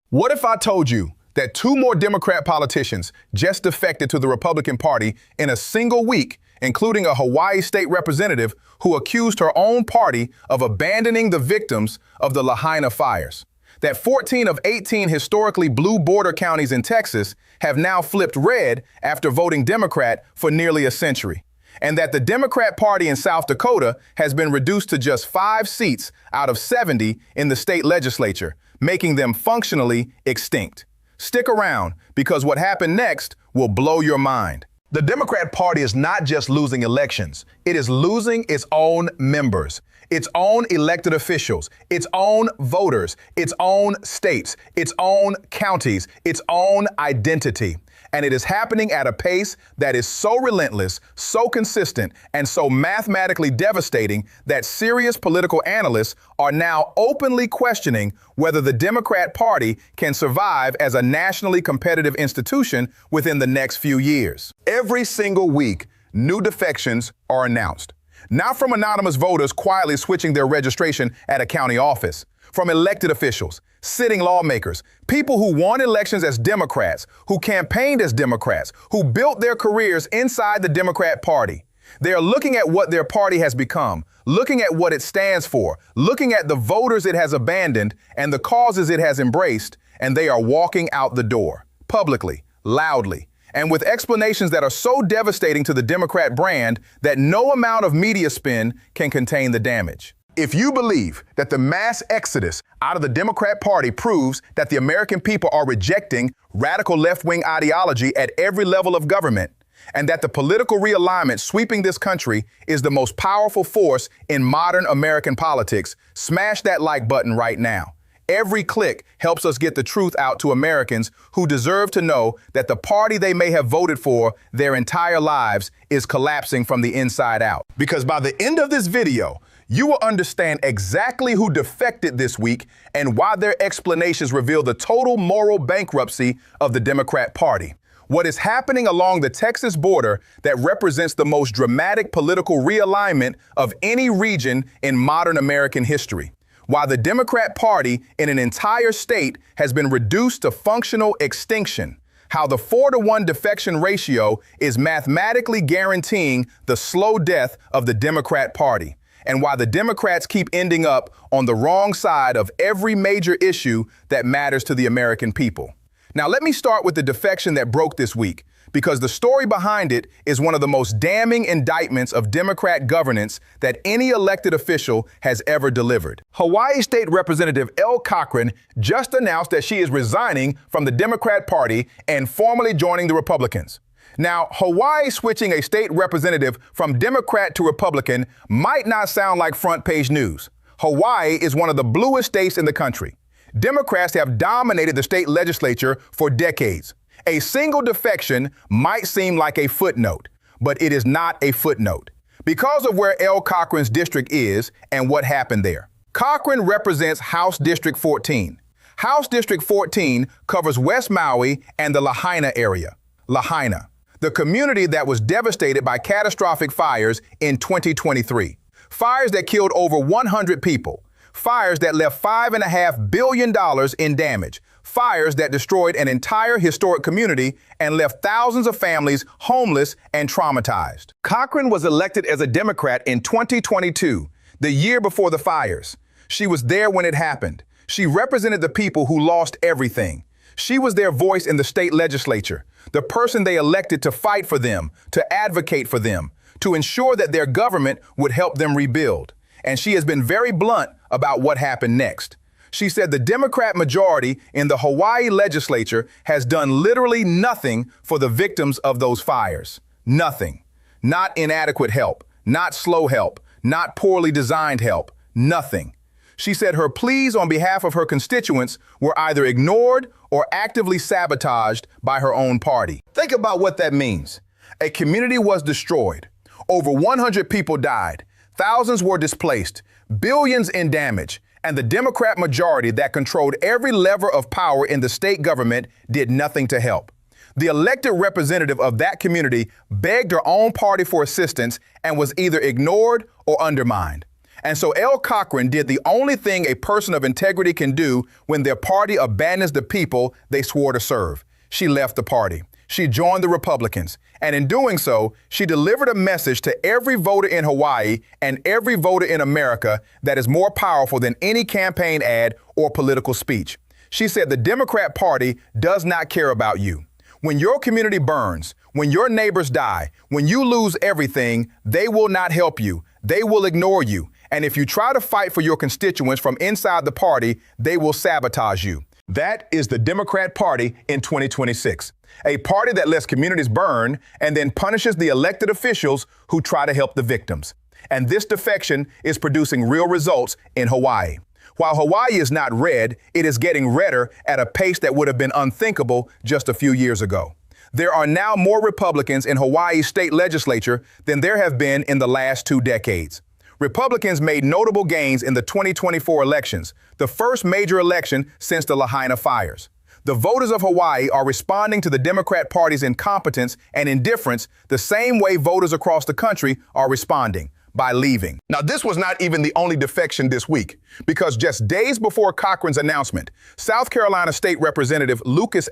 What if I told you that two more Democrat politicians just defected to the Republican Party in a single week, including a Hawaii state representative who accused her own party of abandoning the victims of the LAHAINA fires? That 14 of 18 historically blue border counties in Texas have now flipped red after voting Democrat for nearly a century. And that the Democrat Party in South Dakota has been reduced to just 5 seats out of 70 in the state legislature, making them functionally extinct. Stick around, because what happened next will blow your mind. The Democrat Party is not just losing elections, it is losing its own members, its own elected officials, its own voters, its own states, its own counties, its own identity. And it is happening at a pace that is so relentless, so consistent, and so mathematically devastating that serious political analysts are now openly questioning whether the Democrat Party can survive as a nationally competitive institution within the next few years. Every single week, new defections are announced. Not from anonymous voters quietly switching their registration at a county office, from elected officials, sitting lawmakers, people who won elections as Democrats, who campaigned as Democrats, who built their careers inside the Democrat Party. They are looking at what their party has become, looking at what it stands for, looking at the voters it has abandoned and the causes it has embraced, and they are walking out the door, publicly, loudly, and with explanations that are so devastating to the Democrat brand that no amount of media spin can contain the damage. If you believe that the mass exodus out of the Democrat Party proves that the American people are rejecting radical left-wing ideology at every level of government, and that the political realignment sweeping this country is the most powerful force in modern American politics, smash that like button right now. Every click helps us get the truth out to Americans who deserve to know that the party they may have voted for their entire lives is collapsing from the inside out. Because by the end of this video, you will understand exactly who defected this week and why their explanations reveal the total moral bankruptcy of the Democrat Party. What is happening along the Texas border that represents the most dramatic political realignment of any region in modern American history. Why the Democrat Party in an entire state has been reduced to functional extinction. How the 4-to-1 defection ratio is mathematically guaranteeing the slow death of the Democrat Party. And why the Democrats keep ending up on the wrong side of every major issue that matters to the American people. Now, let me start with the defection that broke this week, because the story behind it is one of the most damning indictments of Democrat governance that any elected official has ever delivered. Hawaii State Representative Elle Cochran just announced that she is resigning from the Democrat Party and formally joining the Republicans. Now, Hawaii switching a state representative from Democrat to Republican might not sound like front page news. Hawaii is one of the bluest states in the country. Democrats have dominated the state legislature for decades. A single defection might seem like a footnote, but it is not a footnote because of where Elle Cochran's district is and what happened there. Cochran represents House District 14. House District 14 covers West Maui and the LAHAINA area. LAHAINA, the community that was devastated by catastrophic fires in 2023. Fires that killed over 100 people. Fires that left $5.5 billion in damage. Fires that destroyed an entire historic community and left thousands of families homeless and traumatized. Cochran was elected as a Democrat in 2022, the year before the fires. She was there when it happened. She represented the people who lost everything. She was their voice in the state legislature, the person they elected to fight for them, to advocate for them, to ensure that their government would help them rebuild. And she has been very blunt about what happened next. She said the Democrat majority in the Hawaii legislature has done literally nothing for the victims of those fires. Nothing. Not inadequate help, not slow help, not poorly designed help, nothing. She said her pleas on behalf of her constituents were either ignored or actively sabotaged by her own party. Think about what that means. A community was destroyed. Over 100 people died. Thousands were displaced. Billions in damage. And the Democrat majority that controlled every lever of power in the state government did nothing to help. The elected representative of that community begged her own party for assistance and was either ignored or undermined. And so Elle Cochran did the only thing a person of integrity can do when their party abandons the people they swore to serve. She left the party. She joined the Republicans. And in doing so, she delivered a message to every voter in Hawaii and every voter in America that is more powerful than any campaign ad or political speech. She said the Democrat Party does not care about you. When your community burns, when your neighbors die, when you lose everything, they will not help you. They will ignore you. And if you try to fight for your constituents from inside the party, they will sabotage you. That is the Democrat Party in 2026. A party that lets communities burn and then punishes the elected officials who try to help the victims. And this defection is producing real results in Hawaii. While Hawaii is not red, it is getting redder at a pace that would have been unthinkable just a few years ago. There are now more Republicans in Hawaii's state legislature than there have been in the last 2 decades. Republicans made notable gains in the 2024 elections, the first major election since the LAHAINA fires. The voters of Hawaii are responding to the Democrat Party's incompetence and indifference the same way voters across the country are responding, by leaving. Now, this was not even the only defection this week, because just days before Cochran's announcement, South Carolina State Representative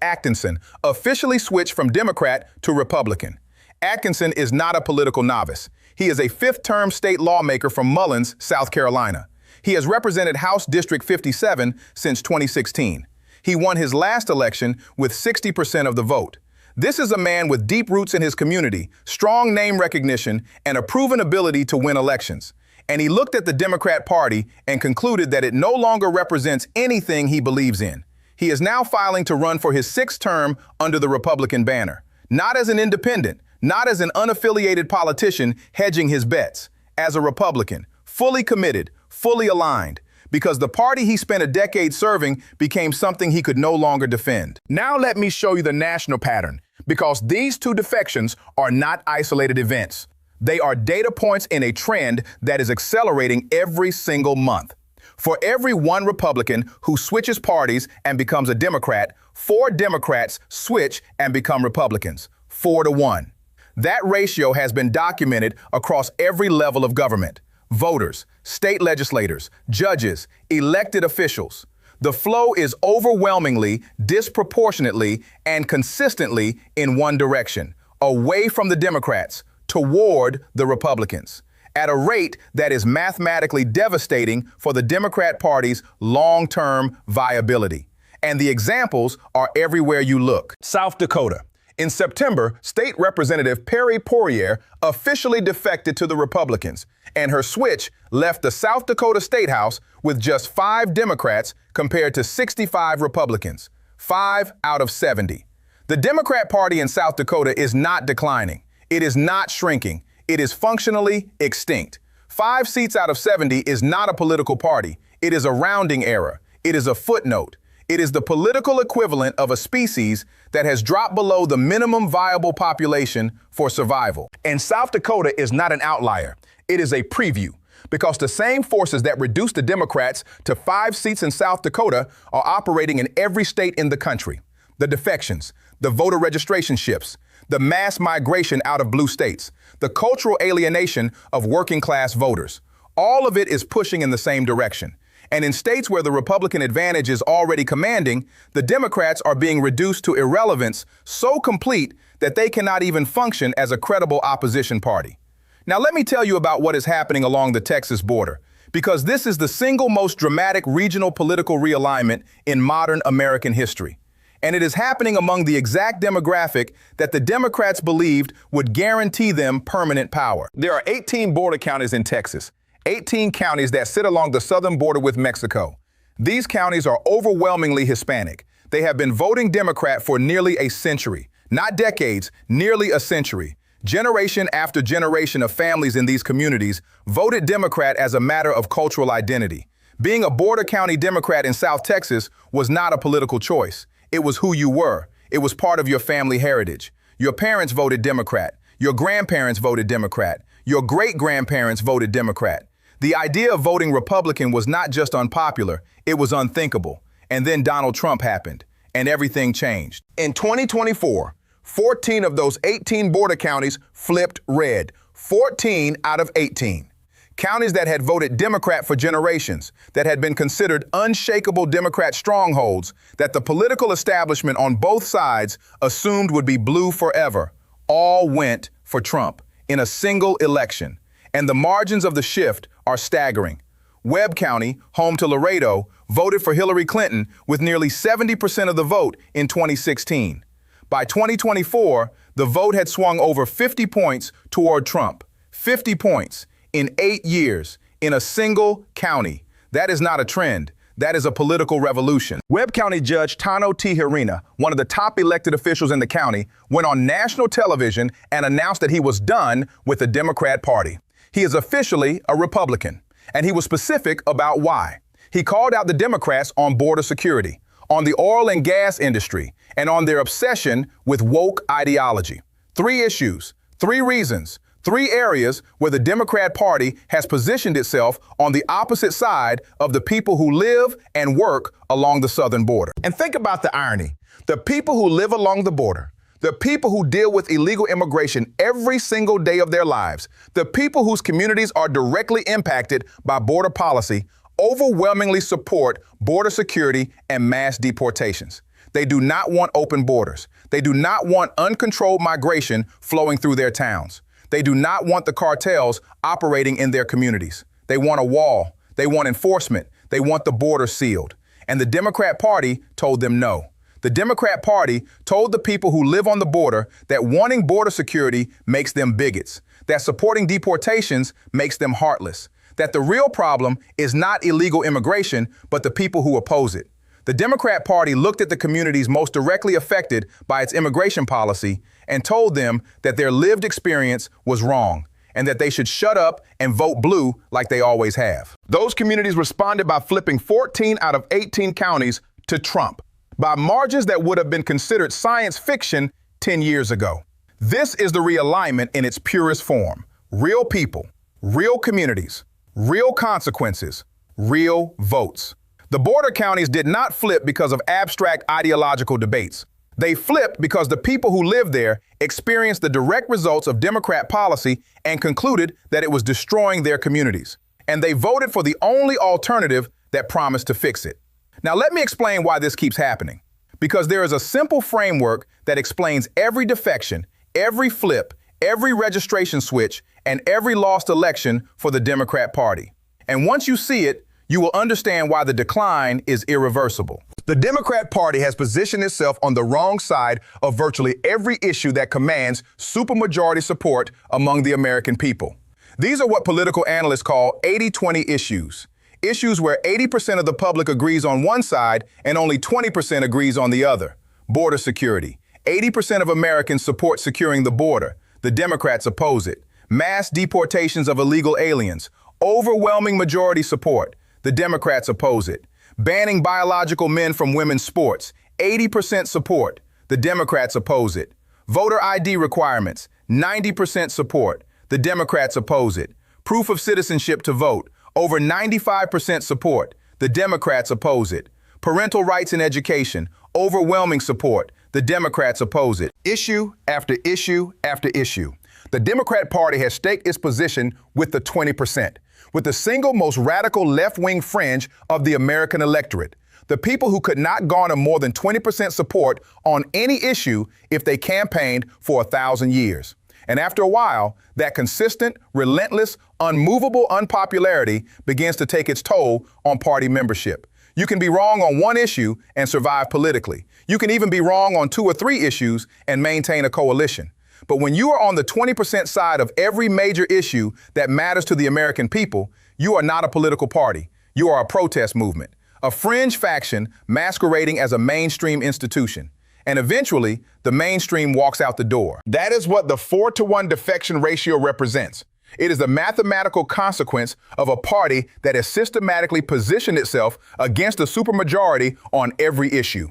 Atkinson officially switched from Democrat to Republican. Atkinson is not a political novice. He is a 5th-term state lawmaker from Mullins, South Carolina. He has represented House District 57 since 2016. He won his last election with 60% of the vote. This is a man with deep roots in his community, strong name recognition, and a proven ability to win elections. And he looked at the Democrat Party and concluded that it no longer represents anything he believes in. He is now filing to run for his 6th term under the Republican banner, not as an independent, not as an unaffiliated politician hedging his bets, as a Republican, fully committed, fully aligned, because the party he spent a decade serving became something he could no longer defend. Now let me show you the national pattern, because these 2 defections are not isolated events. They are data points in a trend that is accelerating every single month. For every 1 Republican who switches parties and becomes a Democrat, 4 Democrats switch and become Republicans, 4 to 1. That ratio has been documented across every level of government: voters, state legislators, judges, elected officials. The flow is overwhelmingly, disproportionately, and consistently in one direction, away from the Democrats, toward the Republicans, at a rate that is mathematically devastating for the Democrat Party's long-term viability. And the examples are everywhere you look. South Dakota. In September, State Representative Perry Poirier officially defected to the Republicans, and her switch left the South Dakota State House with just 5 Democrats compared to 65 Republicans, 5 out of 70. The Democrat Party in South Dakota is not declining. It is not shrinking. It is functionally extinct. 5 seats out of 70 is not a political party. It is a rounding error. It is a footnote. It is the political equivalent of a species that has dropped below the minimum viable population for survival. And South Dakota is not an outlier. It is a preview, because the same forces that reduced the Democrats to 5 seats in South Dakota are operating in every state in the country. The defections, the voter registration shifts, the mass migration out of blue states, the cultural alienation of working-class voters. All of it is pushing in the same direction. And in states where the Republican advantage is already commanding, the Democrats are being reduced to irrelevance so complete that they cannot even function as a credible opposition party. Now let me tell you about what is happening along the Texas border, because this is the single most dramatic regional political realignment in modern American history. And it is happening among the exact demographic that the Democrats believed would guarantee them permanent power. There are 18 border counties in Texas. 18 counties that sit along the southern border with Mexico. These counties are overwhelmingly Hispanic. They have been voting Democrat for nearly a century, not decades, nearly a century. Generation after generation of families in these communities voted Democrat as a matter of cultural identity. Being a border county Democrat in South Texas was not a political choice. It was who you were. It was part of your family heritage. Your parents voted Democrat. Your grandparents voted Democrat. Your great-grandparents voted Democrat. The idea of voting Republican was not just unpopular, it was unthinkable. And then Donald Trump happened, and everything changed. In 2024, 14 of those 18 border counties flipped red, 14 out of 18. Counties that had voted Democrat for generations, that had been considered unshakable Democrat strongholds, that the political establishment on both sides assumed would be blue forever, all went for Trump in a single election. And the margins of the shift are staggering. Webb County, home to Laredo, voted for Hillary Clinton with nearly 70% of the vote in 2016. By 2024, the vote had swung over 50 points toward Trump. 50 points in 8 years in a single county. That is not a trend. That is a political revolution. Webb County Judge Tano Tijerina, one of the top elected officials in the county, went on national television and announced that he was done with the Democrat Party. He is officially a Republican. And he was specific about why. He called out the Democrats on border security, on the oil and gas industry, and on their obsession with woke ideology. 3 issues, 3 reasons, 3 areas where the Democrat Party has positioned itself on the opposite side of the people who live and work along the southern border. And think about the irony. The people who live along the border, the people who deal with illegal immigration every single day of their lives, the people whose communities are directly impacted by border policy, overwhelmingly support border security and mass deportations. They do not want open borders. They do not want uncontrolled migration flowing through their towns. They do not want the cartels operating in their communities. They want a wall. They want enforcement. They want the border sealed. And the Democrat Party told them no. The Democrat Party told the people who live on the border that wanting border security makes them bigots, that supporting deportations makes them heartless, that the real problem is not illegal immigration, but the people who oppose it. The Democrat Party looked at the communities most directly affected by its immigration policy and told them that their lived experience was wrong and that they should shut up and vote blue like they always have. Those communities responded by flipping 14 out of 18 counties to Trump, by margins that would have been considered science fiction 10 years ago. This is the realignment in its purest form. Real people, real communities, real consequences, real votes. The border counties did not flip because of abstract ideological debates. They flipped because the people who lived there experienced the direct results of Democrat policy and concluded that it was destroying their communities. And they voted for the only alternative that promised to fix it. Now, let me explain why this keeps happening. Because there is a simple framework that explains every defection, every flip, every registration switch, and every lost election for the Democrat Party. And once you see it, you will understand why the decline is irreversible. The Democrat Party has positioned itself on the wrong side of virtually every issue that commands supermajority support among the American people. These are what political analysts call 80-20 issues. Issues where 80% of the public agrees on one side and only 20% agrees on the other. Border security. 80% of Americans support securing the border. The Democrats oppose it. Mass deportations of illegal aliens. Overwhelming majority support. The Democrats oppose it. Banning biological men from women's sports. 80% support. The Democrats oppose it. Voter ID requirements. 90% support. The Democrats oppose it. Proof of citizenship to vote. Over 95% support. The Democrats oppose it. Parental rights in education. Overwhelming support. The Democrats oppose it. Issue after issue after issue. The Democrat Party has staked its position with the 20%, with the single most radical left-wing fringe of the American electorate. The people who could not garner more than 20% support on any issue if they campaigned for 1,000 years. And after a while, that consistent, relentless, unmovable unpopularity begins to take its toll on party membership. You can be wrong on one issue and survive politically. You can even be wrong on 2 or 3 issues and maintain a coalition. But when you are on the 20% side of every major issue that matters to the American people, you are not a political party. You are a protest movement, a fringe faction masquerading as a mainstream institution. And eventually, the mainstream walks out the door. That is what the 4-to-1 defection ratio represents. It is the mathematical consequence of a party that has systematically positioned itself against a supermajority on every issue.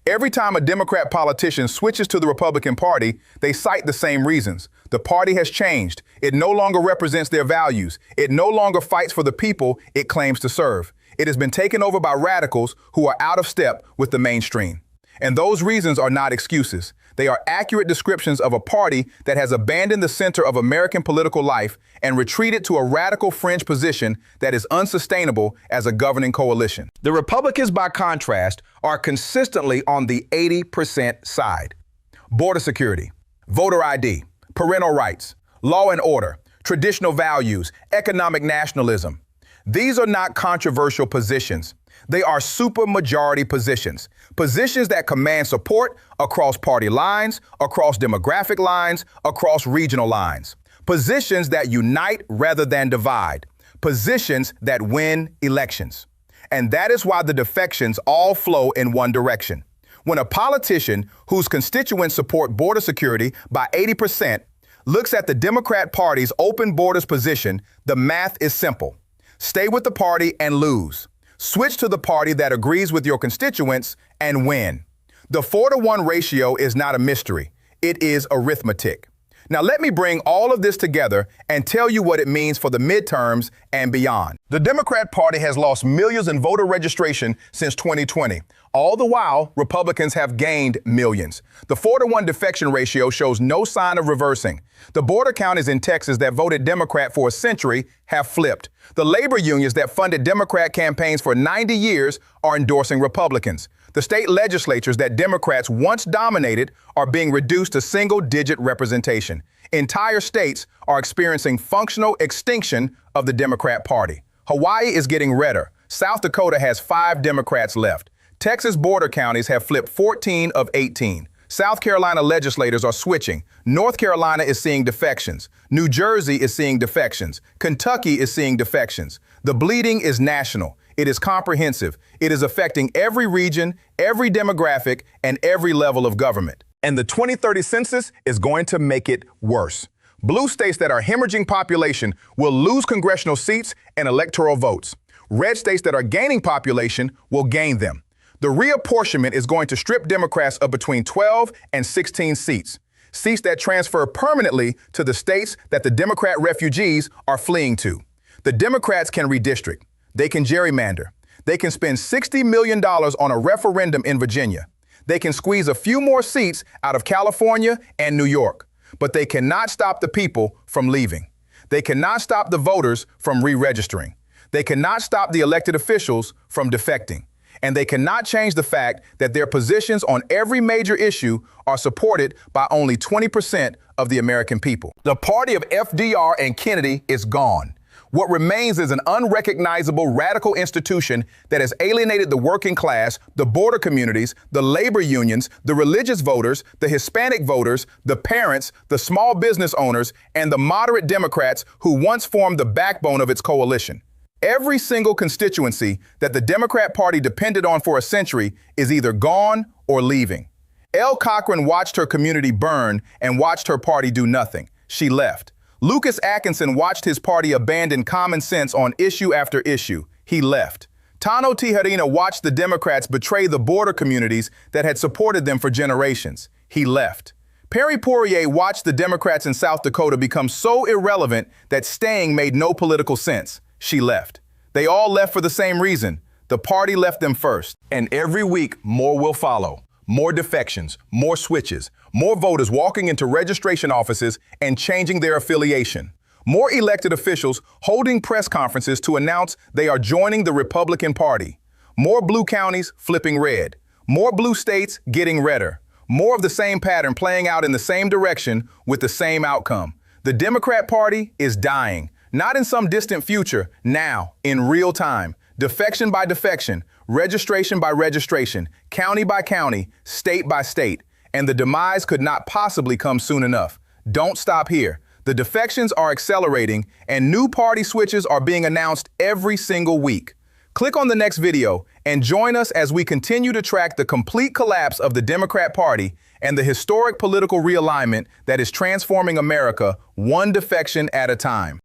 Every time a Democrat politician switches to the Republican Party, they cite the same reasons. The party has changed. It no longer represents their values. It no longer fights for the people it claims to serve. It has been taken over by radicals who are out of step with the mainstream. And those reasons are not excuses. They are accurate descriptions of a party that has abandoned the center of American political life and retreated to a radical fringe position that is unsustainable as a governing coalition. The Republicans, by contrast, are consistently on the 80% side. Border security, voter ID, parental rights, law and order, traditional values, economic nationalism. These are not controversial positions. They are supermajority positions, positions that command support across party lines, across demographic lines, across regional lines, positions that unite rather than divide, positions that win elections. And that is why the defections all flow in one direction. When a politician whose constituents support border security by 80% looks at the Democrat Party's open borders position, the math is simple. Stay with the party and lose. Switch to the party that agrees with your constituents and win. The 4-to-1 ratio is not a mystery. It is arithmetic. Now let me bring all of this together and tell you what it means for the midterms and beyond. The Democrat Party has lost millions in voter registration since 2020. All the while, Republicans have gained millions. The 4-to-1 defection ratio shows no sign of reversing. The border counties in Texas that voted Democrat for a century have flipped. The labor unions that funded Democrat campaigns for 90 years are endorsing Republicans. The state legislatures that Democrats once dominated are being reduced to single-digit representation. Entire states are experiencing functional extinction of the Democrat Party. Hawaii is getting redder. South Dakota has 5 Democrats left. Texas border counties have flipped 14 of 18. South Carolina legislators are switching. North Carolina is seeing defections. New Jersey is seeing defections. Kentucky is seeing defections. The bleeding is national. It is comprehensive. It is affecting every region, every demographic, and every level of government. And the 2030 census is going to make it worse. Blue states that are hemorrhaging population will lose congressional seats and electoral votes. Red states that are gaining population will gain them. The reapportionment is going to strip Democrats of between 12 and 16 seats, seats that transfer permanently to the states that the Democrat refugees are fleeing to. The Democrats can redistrict. They can gerrymander. They can spend $60 million on a referendum in Virginia. They can squeeze a few more seats out of California and New York. But they cannot stop the people from leaving. They cannot stop the voters from re-registering. They cannot stop the elected officials from defecting. And they cannot change the fact that their positions on every major issue are supported by only 20% of the American people. The party of FDR and Kennedy is gone. What remains is an unrecognizable radical institution that has alienated the working class, the border communities, the labor unions, the religious voters, the Hispanic voters, the parents, the small business owners, and the moderate Democrats who once formed the backbone of its coalition. Every single constituency that the Democrat Party depended on for a century is either gone or leaving. Elle Cochran watched her community burn and watched her party do nothing. She left. Lucas Atkinson watched his party abandon common sense on issue after issue. He left. Tano Tijerina watched the Democrats betray the border communities that had supported them for generations. He left. Perry Poirier watched the Democrats in South Dakota become so irrelevant that staying made no political sense. She left. They all left for the same reason. The party left them first. And every week, more will follow. More defections, more switches, more voters walking into registration offices and changing their affiliation. More elected officials holding press conferences to announce they are joining the Republican Party. More blue counties flipping red. More blue states getting redder. More of the same pattern playing out in the same direction with the same outcome. The Democrat Party is dying. Not in some distant future, now, in real time. Defection by defection, registration by registration, county by county, state by state. And the demise could not possibly come soon enough. Don't stop here. The defections are accelerating and new party switches are being announced every single week. Click on the next video and join us as we continue to track the complete collapse of the Democrat Party and the historic political realignment that is transforming America one defection at a time.